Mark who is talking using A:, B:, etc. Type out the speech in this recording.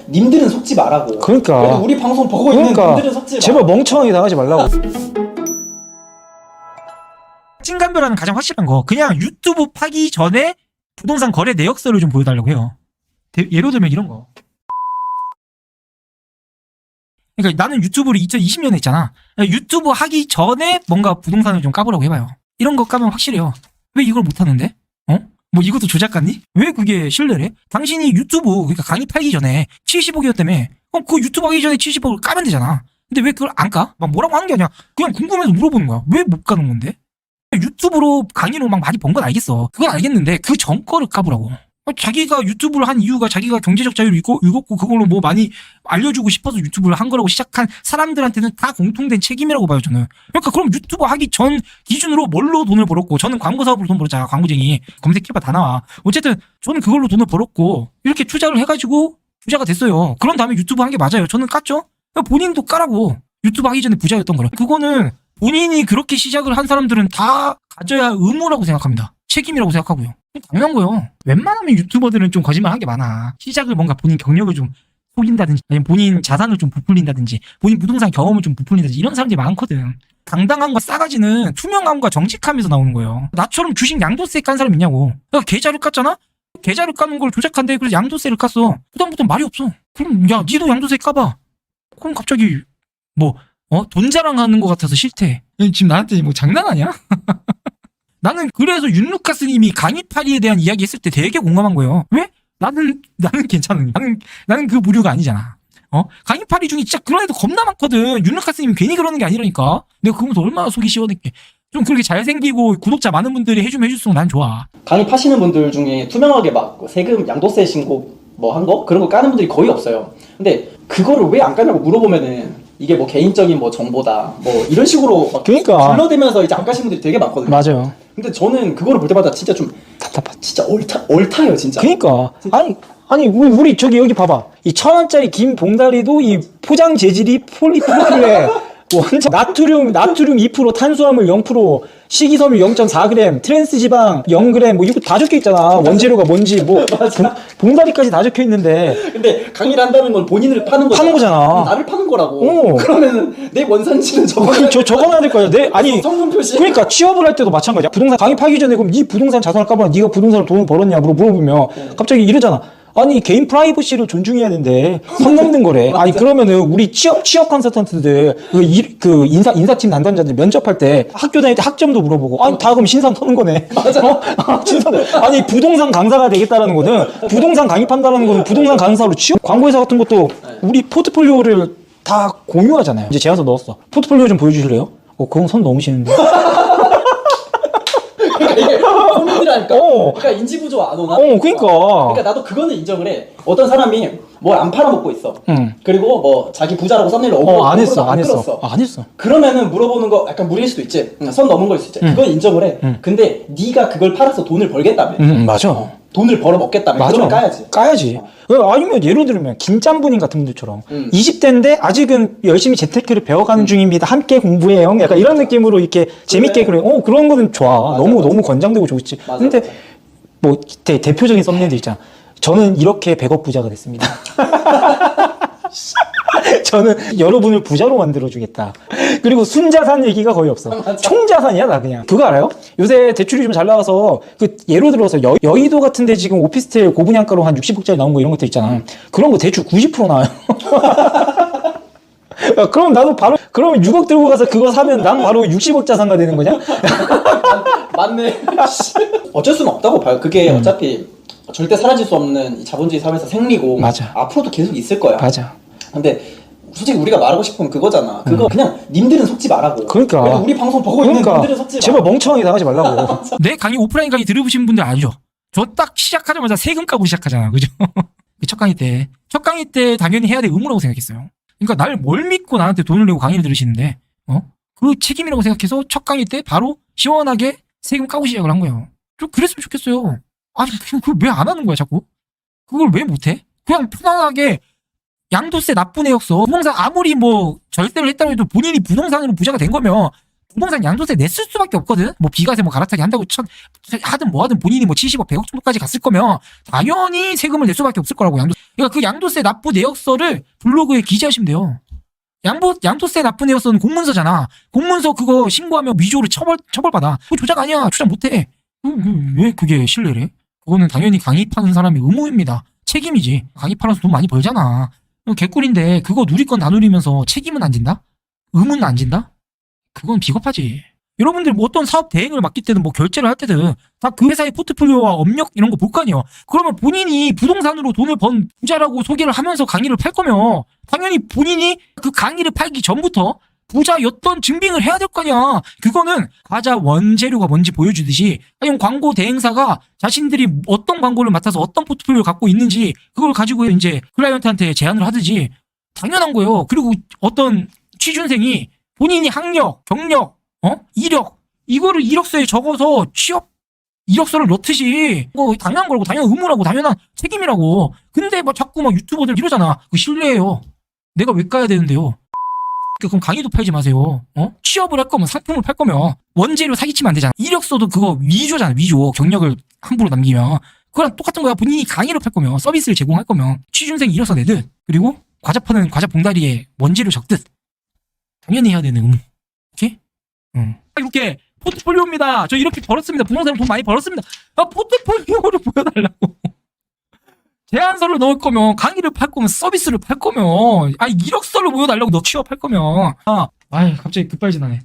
A: 님들은 속지 말라고.
B: 그러니까.
A: 그래도 우리 방송 보고 있는 님들은 속지 마.
B: 제발 멍청하게 당하지 말라고.
C: 찐감별하는 가장 확실한 거 그냥 유튜브 파기 전에 부동산 거래 내역서를 좀 보여달라고 해요. 예를 들면 이런 거. 그러니까 나는 유튜브를 2020년에 했잖아. 유튜브 하기 전에 뭔가 부동산을 좀 까보라고 해봐요. 이런 거 까면 확실해요. 왜 이걸 못하는데? 뭐 이것도 조작 같니? 왜 그게 신뢰래? 당신이 유튜브 그러니까 강의 팔기 전에 70억이었다며. 그럼 그 유튜브 하기 전에 70억을 까면 되잖아. 근데 왜 그걸 안 까? 막 뭐라고 하는 게 아니야. 그냥 궁금해서 물어보는 거야. 왜 못 까는 건데? 유튜브로 강의로 막 많이 번 건 알겠어. 그건 알겠는데 그 전 거를 까보라고. 자기가 유튜브를 한 이유가 자기가 경제적 자유를 읽었고 그걸로 뭐 많이 알려주고 싶어서 유튜브를 한 거라고 시작한 사람들한테는 다 공통된 책임이라고 봐요, 저는. 그러니까 그럼 유튜브 하기 전 기준으로 뭘로 돈을 벌었고, 저는 광고 사업으로 돈 벌었잖아, 광고쟁이. 검색해봐 다 나와. 어쨌든 저는 그걸로 돈을 벌었고 이렇게 투자를 해가지고 부자가 됐어요. 그런 다음에 유튜브 한 게 맞아요. 저는 깠죠. 본인도 까라고. 유튜브 하기 전에 부자였던 거를. 그거는 본인이 그렇게 시작을 한 사람들은 다 가져야 의무라고 생각합니다. 책임이라고 생각하고요. 당연한 거예요. 웬만하면 유튜버들은 좀 거짓말 한 게 많아. 시작을 뭔가 본인 경력을 좀 속인다든지, 아니면 본인 자산을 좀 부풀린다든지, 본인 부동산 경험을 좀 부풀린다든지, 이런 사람들이 많거든. 당당함과 싸가지는 투명함과 정직함에서 나오는 거예요. 나처럼 주식 양도세 깐 사람 있냐고. 그러니까 계좌를 깠잖아? 계좌를 까는 걸 조작한대. 그래서 양도세를 깠어. 그다음부터 말이 없어. 그럼 야, 니도 양도세 까봐. 그럼 갑자기 돈 자랑하는 것 같아서 싫대. 지금 나한테 뭐 장난하냐? 나는 그래서 윤루카스님이 강의파리에 대한 이야기 했을 때 되게 공감한 거예요. 왜? 나는 괜찮은. 나는 그 부류가 아니잖아. 강의파리 중에 진짜 그런 애도 겁나 많거든. 윤루카스님이 괜히 그러는 게 아니라니까. 내가 그거 보면서 얼마나 속이 시원했게. 좀 그렇게 잘생기고 구독자 많은 분들이 해주면 해줄수록 난 좋아.
A: 강의 파시는 분들 중에 투명하게 막 세금 양도세 신고 뭐 한 거? 그런 거 까는 분들이 거의 없어요. 근데 그거를 왜 안 까냐고 물어보면은 이게 뭐 개인적인 뭐 정보다 뭐 이런 식으로 막
B: 그러니까.
A: 둘러대면서 이제 안 까시는 분들이 되게 많거든요.
B: 맞아요.
A: 근데 저는 그거를 볼 때마다 진짜 좀
B: 답답하지.
A: 진짜 얼타요 진짜.
B: 그러니까. 아니 우리 저기 여기 봐봐. 이 1,000원짜리 긴 봉다리도 이 포장 재질이 폴리프로필레. 원자 나트륨 2%, 탄수화물 0%, 식이섬유 0.4g, 트랜스 지방 0g, 뭐 이거 다 적혀 있잖아. 원재료가 뭔지 뭐 봉다리까지 다 적혀 있는데.
A: 근데 강의를 한다는 건 본인을 파는
B: 거잖아.
A: 나를 파는 거라고. 그러면은 내 원산지는
B: 적어놔야 될 거야. 아니
A: 성분 표시.
B: 그러니까 취업을 할 때도 마찬가지야. 부동산 강의 파기 전에 그럼 네 부동산 자산을 까봐. 네가 부동산으로 돈을 벌었냐 물어보면 갑자기 이러잖아. 아니 개인 프라이버시를 존중해야 되는데 선 넘는 거래. 아니 그러면은 우리 취업 컨설턴트들 그 인사팀 담당자들 면접할 때 학교 다닐 때 학점도 물어보고 아니 다 그럼 신상 터는 거네.
A: 맞아.
B: 신상. 아니 부동산 강사가 되겠다라는 거는 부동산 강의판다라는 거는 부동산 강사로 취업 광고회사 같은 것도 우리 포트폴리오를 다 공유하잖아요. 이제 제안서 넣었어. 포트폴리오 좀 보여주실래요? 그건 선 넘으시는데.
A: 이게 고민이라니까. 그러니까 인지 부조 안 오나? 그러니까 나도 그거는 인정을 해. 어떤 사람이 뭘 안 팔아먹고 있어. 그리고 뭐 자기 부자라고 썸네일로
B: 안 했어.
A: 그러면은 물어보는 거 약간 무리일 수도 있지. 선 넘은 걸 수도 있지. 그건 인정을 해. 근데 네가 그걸 팔아서 돈을 벌겠다며.
B: 맞아.
A: 돈을 벌어 먹겠다며. 그러면 까야지.
B: 아니면 예를 들면 김짬분님 같은 분들처럼 20대인데 아직은 열심히 재테크를 배워가는 중입니다. 함께 공부해요. 약간 이런 느낌으로 이렇게 재밌게 그런 거는 좋아. 너무 권장되고 좋지. 근데 뭐 대표적인 썸네일들 있잖아. 저는 이렇게 100억 부자가 됐습니다. 저는 여러분을 부자로 만들어주겠다. 그리고 순자산 얘기가 거의 없어. 총자산이야, 나 그냥. 그거 알아요? 요새 대출이 좀 잘 나와서, 예로 들어서 여의도 같은데 지금 오피스텔 고분양가로 한 60억짜리 나온 거 이런 것들 있잖아. 그런 거 대출 90% 나와요. 그럼 나도 바로, 그러면 6억 들고 가서 그거 사면 난 바로 60억 자산가 되는 거냐?
A: 맞네. 어쩔 수는 없다고 봐요. 그게 어차피 절대 사라질 수 없는 이 자본주의 사회에서 생리고.
B: 맞아.
A: 앞으로도 계속 있을 거야.
B: 맞아.
A: 근데 솔직히 우리가 말하고 싶은 건 그거잖아. 그거 그냥 님들은 속지 말라고.
B: 그러니까.
A: 그래도 우리 방송 보고 있는 님들은 속지 마.
B: 제발 멍청하게 당하지 말라고.
C: 내 강의 오프라인 강의 들어보신 분들 알죠? 저 딱 시작하자마자 세금 까고 시작하잖아. 그죠? 첫 강의 때 당연히 해야 될 의무라고 생각했어요. 그러니까 날 뭘 믿고 나한테 돈을 내고 강의를 들으시는데, 그 책임이라고 생각해서 첫 강의 때 바로 시원하게 세금 까고 시작을 한 거예요. 좀 그랬으면 좋겠어요. 아니, 그걸 왜 안 하는 거야, 자꾸? 그걸 왜 못해? 그냥 편안하게 양도세 나쁜 애였어. 부동산 아무리 뭐 절세를 했다고 해도 본인이 부동산으로 부자가 된 거면 부동산 양도세 냈을 수밖에 없거든. 뭐 비과세 뭐 갈아타기 한다고 하든 뭐 하든 본인이 뭐 70억 100억 정도까지 갔을 거면 당연히 세금을 낼 수밖에 없을 거라고. 그러니까 그 양도세 납부 내역서를 블로그에 기재하시면 돼요. 양도세 납부 내역서는 공문서잖아. 공문서 그거 신고하면 위조로 처벌받아. 그거 조작 아니야. 조작 못해. 왜 그게 신뢰래? 그거는 당연히 강의파는 사람이 의무입니다. 책임이지. 강의파라서 돈 많이 벌잖아. 개꿀인데 그거 누릴 건 다 누리면서 책임은 안 진다? 의무는 안 진다? 그건 비겁하지. 여러분들 뭐 어떤 사업 대행을 맡길 때든 뭐 결제를 할 때든 다 그 회사의 포트폴리오와 업력 이런 거 볼 거 아니에요. 그러면 본인이 부동산으로 돈을 번 부자라고 소개를 하면서 강의를 팔 거면 당연히 본인이 그 강의를 팔기 전부터 부자였던 증빙을 해야 될 거 아니야. 그거는 과자 원재료가 뭔지 보여주듯이 아니면 광고 대행사가 자신들이 어떤 광고를 맡아서 어떤 포트폴리오를 갖고 있는지 그걸 가지고 이제 클라이언트한테 제안을 하듯이 당연한 거예요. 그리고 어떤 취준생이 본인이 학력, 경력, 이력 이거를 이력서에 적어서 취업 이력서를 넣듯이 당연한 거라고, 당연한 의무라고, 당연한 책임이라고. 근데 막 자꾸 막 유튜버들 이러잖아. 그거 실례예요. 내가 왜 까야 되는데요? 그럼 강의도 팔지 마세요. 취업을 할 거면, 상품을 팔 거면 원재료 사기치면 안 되잖아. 이력서도 그거 위조잖아. 위조. 경력을 함부로 남기면 그거랑 똑같은 거야. 본인이 강의를 팔 거면, 서비스를 제공할 거면 취준생 이력서 내듯, 그리고 과자 파는 과자 봉다리에 원재료 적듯 당연히 해야 되는 의무. 오케이? 이렇게 포트폴리오입니다. 저 이렇게 벌었습니다. 부동산으로 돈 많이 벌었습니다. 포트폴리오를 보여달라고. 제안서를 넣을 거면, 강의를 팔 거면, 서비스를 팔 거면, 이력서를 보여달라고. 너 취업할 거면. 갑자기 급발진하네.